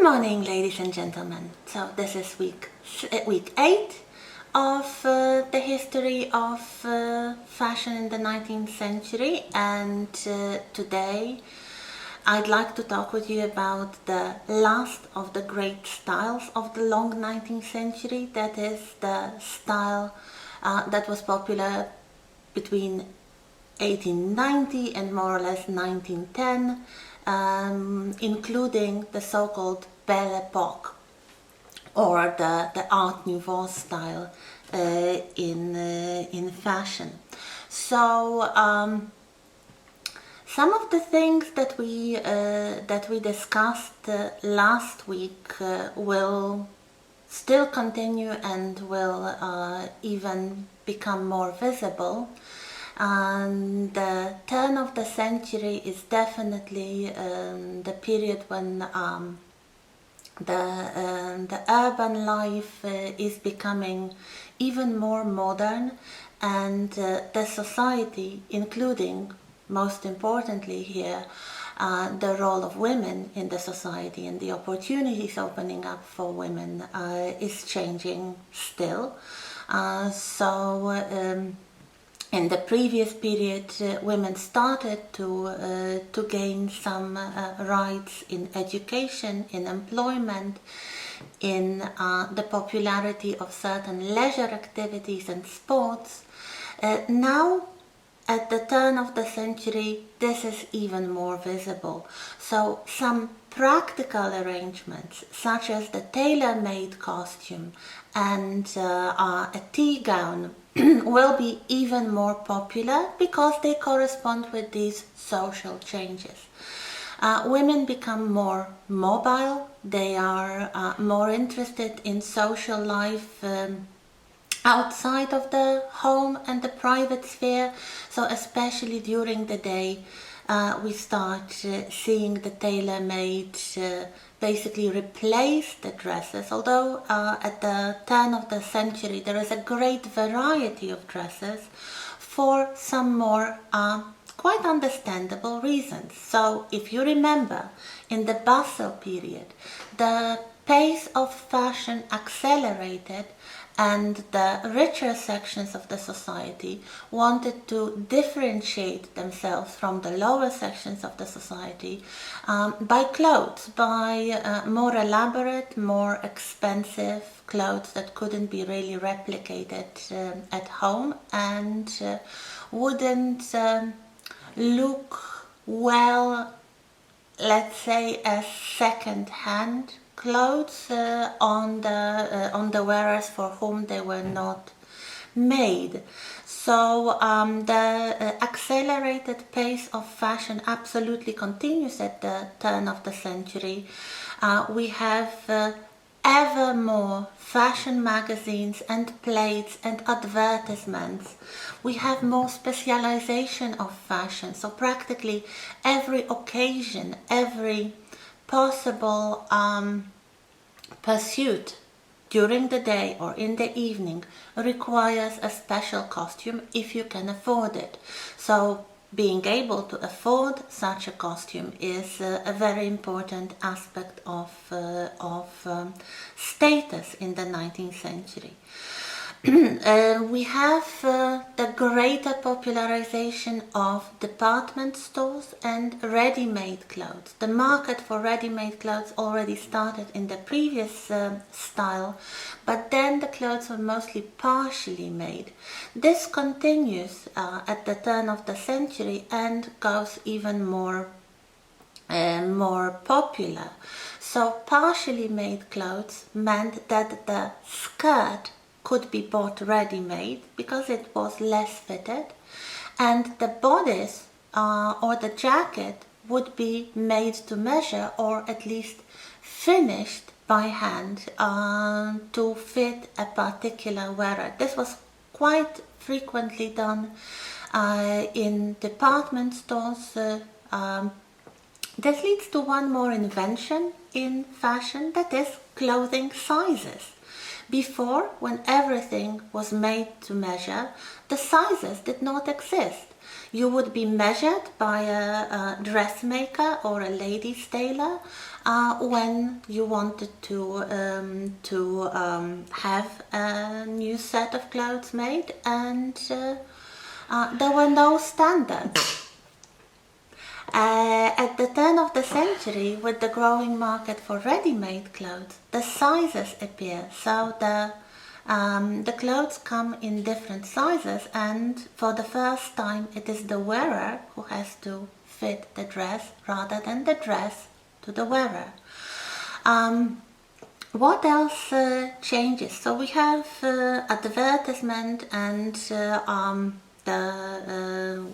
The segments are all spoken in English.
Good morning, ladies and gentlemen. So this is week 8 of the history of fashion in the 19th century, and today I'd like to talk with you about the last of the great styles of the long 19th century. That is the style that was popular between 1890 and more or less 1910, including the so-called Belle Epoque, or the Art Nouveau style in fashion. So some of the things that we discussed last week will still continue and will even become more visible. And the turn of the century is definitely the period when the urban life is becoming even more modern, and the society, including, most importantly here, the role of women in the society and the opportunities opening up for women is changing still. In the previous period, women started to gain some rights in education, in employment, in the popularity of certain leisure activities and sports. Now, at the turn of the century, this is even more visible. So some practical arrangements, such as the tailor-made costume and a tea gown, will be even more popular because they correspond with these social changes. Women become more mobile, they are more interested in social life outside of the home and the private sphere, so especially during the day we start seeing the tailor-made basically replace the dresses, although at the turn of the century there is a great variety of dresses for some more quite understandable reasons. So if you remember, in the Bustle period, the pace of fashion accelerated, and the richer sections of the society wanted to differentiate themselves from the lower sections of the society by clothes, by more elaborate, more expensive clothes that couldn't be really replicated at home and wouldn't look well, let's say, as second-hand clothes on the wearers for whom they were not made. So the accelerated pace of fashion absolutely continues at the turn of the century. We have ever more fashion magazines and plates and advertisements. We have more specialization of fashion, so practically every occasion, every possible pursuit during the day or in the evening requires a special costume if you can afford it. So being able to afford such a costume is a very important aspect of status in the 19th century. We have the greater popularization of department stores and ready-made clothes. The market for ready-made clothes already started in the previous style, but then the clothes were mostly partially made. This continues at the turn of the century and goes even more popular. So partially made clothes meant that the skirt could be bought ready-made because it was less fitted, and the bodice or the jacket would be made to measure, or at least finished by hand to fit a particular wearer. This was quite frequently done in department stores. This leads to one more invention in fashion, that is clothing sizes. Before, when everything was made to measure, the sizes did not exist. You would be measured by a dressmaker or a lady's tailor when you wanted to have a new set of clothes made, and there were no standards. At the turn of the century, with the growing market for ready-made clothes, the sizes appear. So the clothes come in different sizes, and for the first time it is the wearer who has to fit the dress rather than the dress to the wearer. What else changes? So we have advertisement and the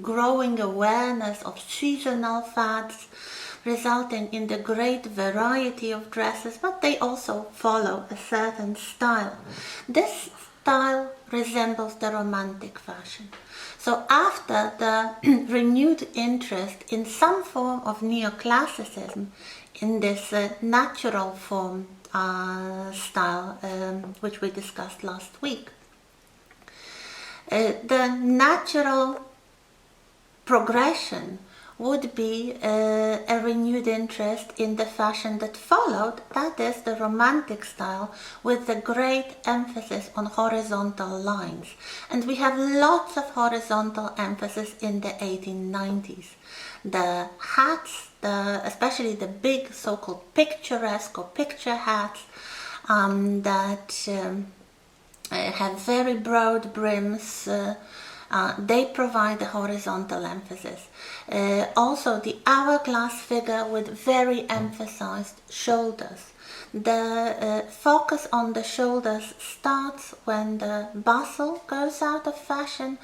growing awareness of seasonal fads, resulting in the great variety of dresses, but they also follow a certain style. This style resembles the romantic fashion. So after the renewed interest in some form of neoclassicism, in this natural form style, which we discussed last week, the natural progression would be a renewed interest in the fashion that followed, that is the romantic style, with the great emphasis on horizontal lines. And we have lots of horizontal emphasis in the 1890s. The hats, especially the big so-called picturesque or picture hats that have very broad brims, they provide a horizontal emphasis. Also the hourglass figure with very emphasized shoulders. The focus on the shoulders starts when the bustle goes out of fashion,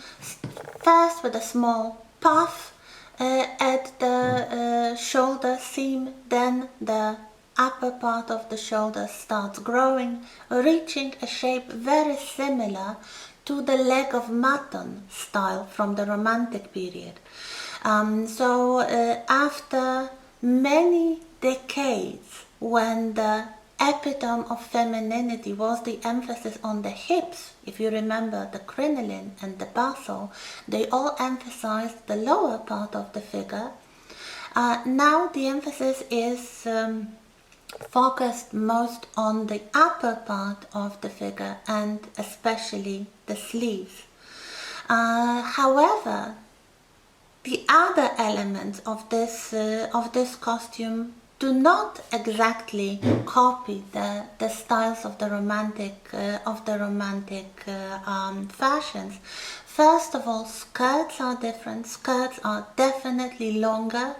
first with a small puff at the shoulder seam, then the upper part of the shoulder starts growing, reaching a shape very similar to the leg of mutton style from the Romantic period. So after many decades, when the epitome of femininity was the emphasis on the hips, if you remember the crinoline and the bustle, they all emphasized the lower part of the figure. Now the emphasis is focused most on the upper part of the figure and especially the sleeves. However, the other elements of this costume do not exactly copy the styles of the romantic fashions. First of all, skirts are different. Skirts are definitely longer.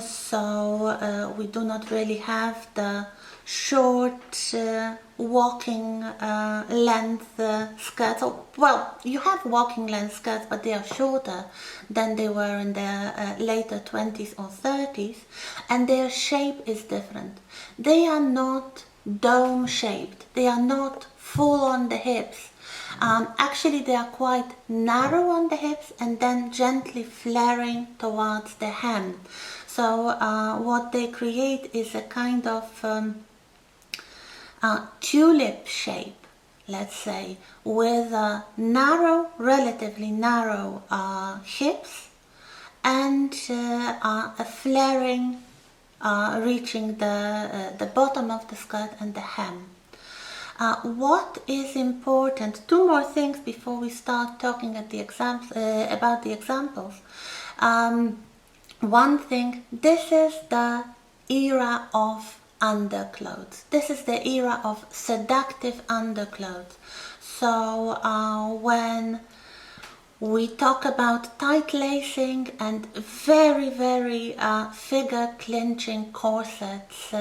So we do not really have the short walking length skirts. Well, you have walking length skirts, but they are shorter than they were in the later 20s or 30s, and their shape is different. They are not dome shaped. They are not full on the hips. Actually, they are quite narrow on the hips and then gently flaring towards the hem. So what they create is a kind of tulip shape, let's say, with narrow, relatively narrow hips and a flaring reaching the bottom of the skirt and the hem. What is important, two more things before we start talking at the about the examples. One thing, this is the era of underclothes. This is the era of seductive underclothes. So when we talk about tight lacing and very, very figure clinching corsets,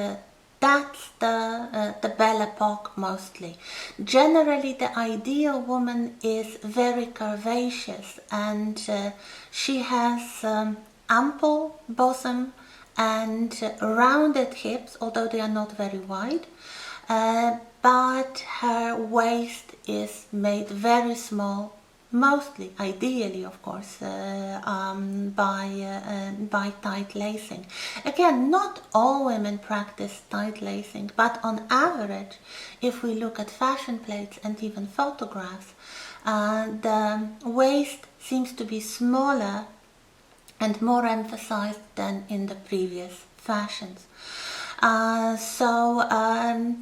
that's the Belle Epoque mostly. Generally, the ideal woman is very curvaceous, and she has ample bosom and rounded hips, although they are not very wide, but her waist is made very small, mostly, ideally of course, by tight lacing. Again, not all women practice tight lacing, but on average, if we look at fashion plates and even photographs, The waist seems to be smaller and more emphasized than in the previous fashions.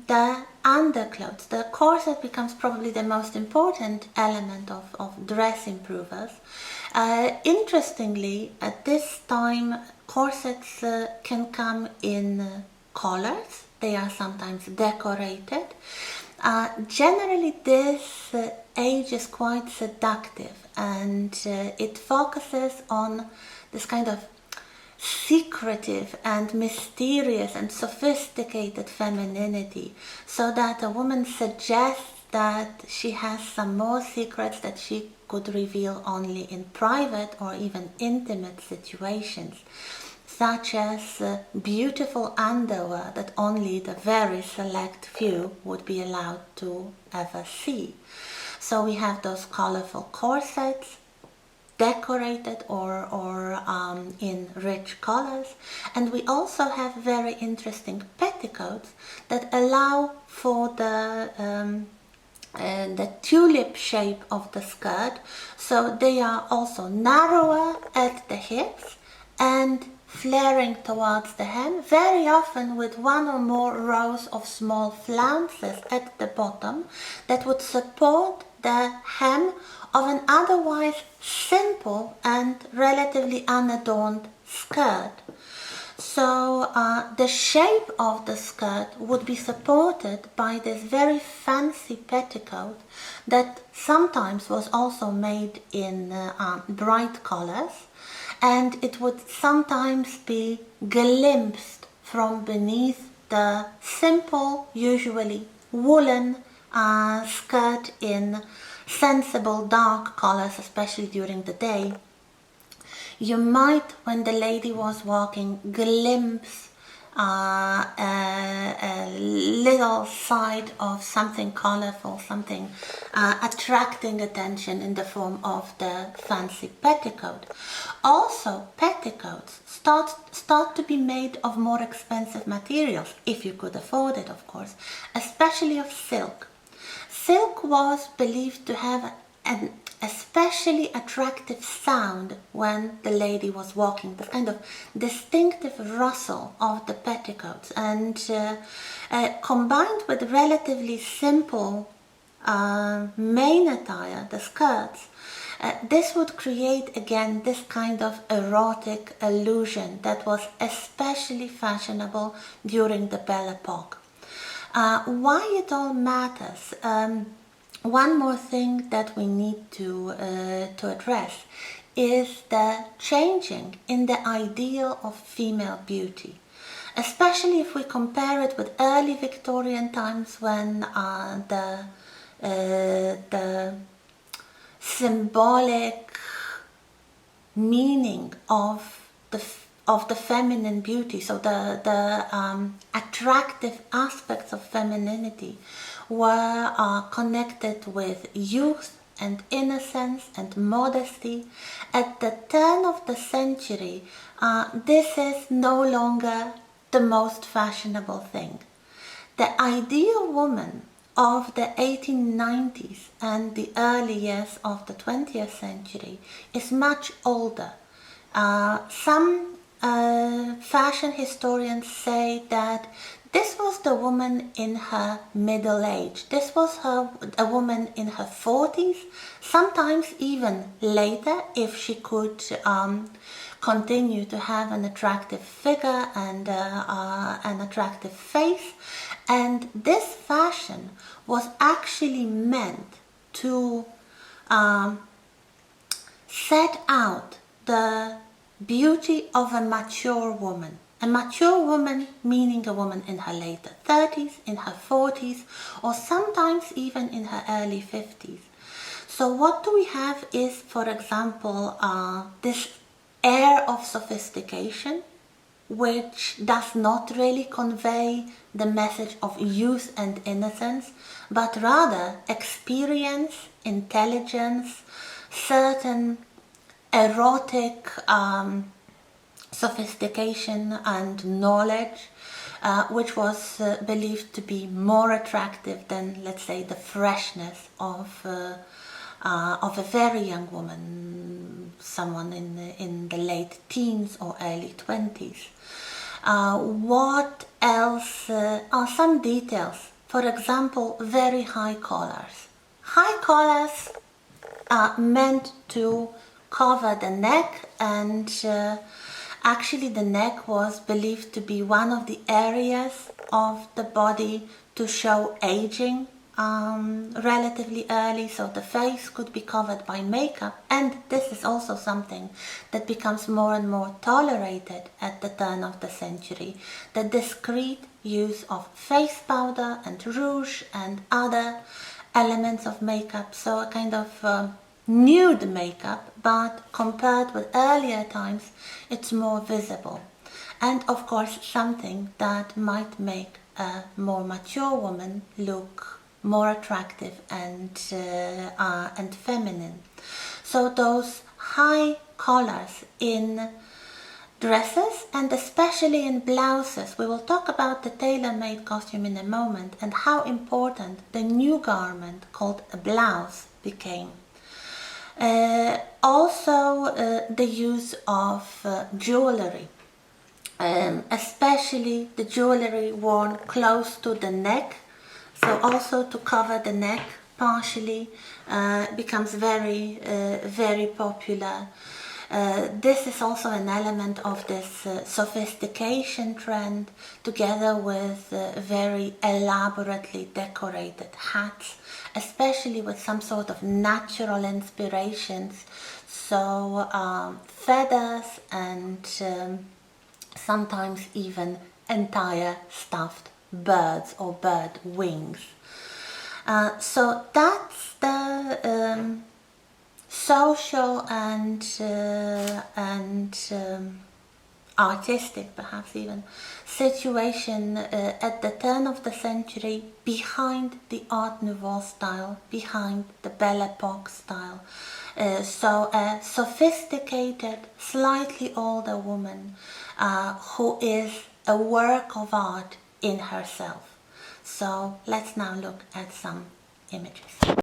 The underclothes, the corset becomes probably the most important element of dress improvers. Interestingly, at this time, corsets can come in collars. They are sometimes decorated. Generally, this age is quite seductive, and it focuses on this kind of secretive and mysterious and sophisticated femininity, so that a woman suggests that she has some more secrets that she could reveal only in private or even intimate situations, such as beautiful underwear that only the very select few would be allowed to ever see. So we have those colorful corsets, decorated or in rich colors, and we also have very interesting petticoats that allow for the tulip shape of the skirt, so they are also narrower at the hips and flaring towards the hem, very often with one or more rows of small flounces at the bottom that would support the hem of an otherwise simple and relatively unadorned skirt. So the shape of the skirt would be supported by this very fancy petticoat that sometimes was also made in bright colors, and it would sometimes be glimpsed from beneath the simple, usually woolen skirt in sensible dark colors, especially during the day. You might, when the lady was walking, glimpse a little side of something colorful, something attracting attention in the form of the fancy petticoat. Also, petticoats start to be made of more expensive materials, if you could afford it, of course, especially of silk. Silk was believed to have an especially attractive sound when the lady was walking, the kind of distinctive rustle of the petticoats, and combined with relatively simple main attire, the skirts, this would create again this kind of erotic illusion that was especially fashionable during the Belle Epoque. Why it all matters? One more thing that we need to address is the changing in the ideal of female beauty, especially if we compare it with early Victorian times, when the symbolic meaning of the feminine beauty, so the attractive aspects of femininity were connected with youth and innocence and modesty. At the turn of the century, this is no longer the most fashionable thing. The ideal woman of the 1890s and the early years of the 20th century is much older. Some fashion historians say that this was the woman in her middle age. This was a woman in her 40s, sometimes even later, if she could continue to have an attractive figure and an attractive face. And this fashion was actually meant to set out the beauty of a mature woman. A mature woman meaning a woman in her later 30s, in her 40s, or sometimes even in her early 50s. So what do we have is, for example, this air of sophistication, which does not really convey the message of youth and innocence, but rather experience, intelligence, certain erotic sophistication and knowledge, which was believed to be more attractive than, let's say, the freshness of of a very young woman, someone in the late teens or early 20s. What else are some details? For example, very high collars. High collars are meant to cover the neck, and actually the neck was believed to be one of the areas of the body to show aging relatively early, so the face could be covered by makeup, and this is also something that becomes more and more tolerated at the turn of the century. The discreet use of face powder and rouge and other elements of makeup, so a kind of nude makeup, but compared with earlier times it's more visible, and of course something that might make a more mature woman look more attractive and feminine. So those high collars in dresses and especially in blouses. We will talk about the tailor-made costume in a moment and how important the new garment called a blouse became. Also the use of jewelry, especially the jewelry worn close to the neck, so also to cover the neck partially, becomes very popular. This is also an element of this sophistication trend, together with very elaborately decorated hats, especially with some sort of natural inspirations, so feathers and sometimes even entire stuffed birds or bird wings. So that's the social and artistic, perhaps even, situation at the turn of the century behind the Art Nouveau style, behind the Belle Epoque style. So a sophisticated, slightly older woman who is a work of art in herself. So let's now look at some images.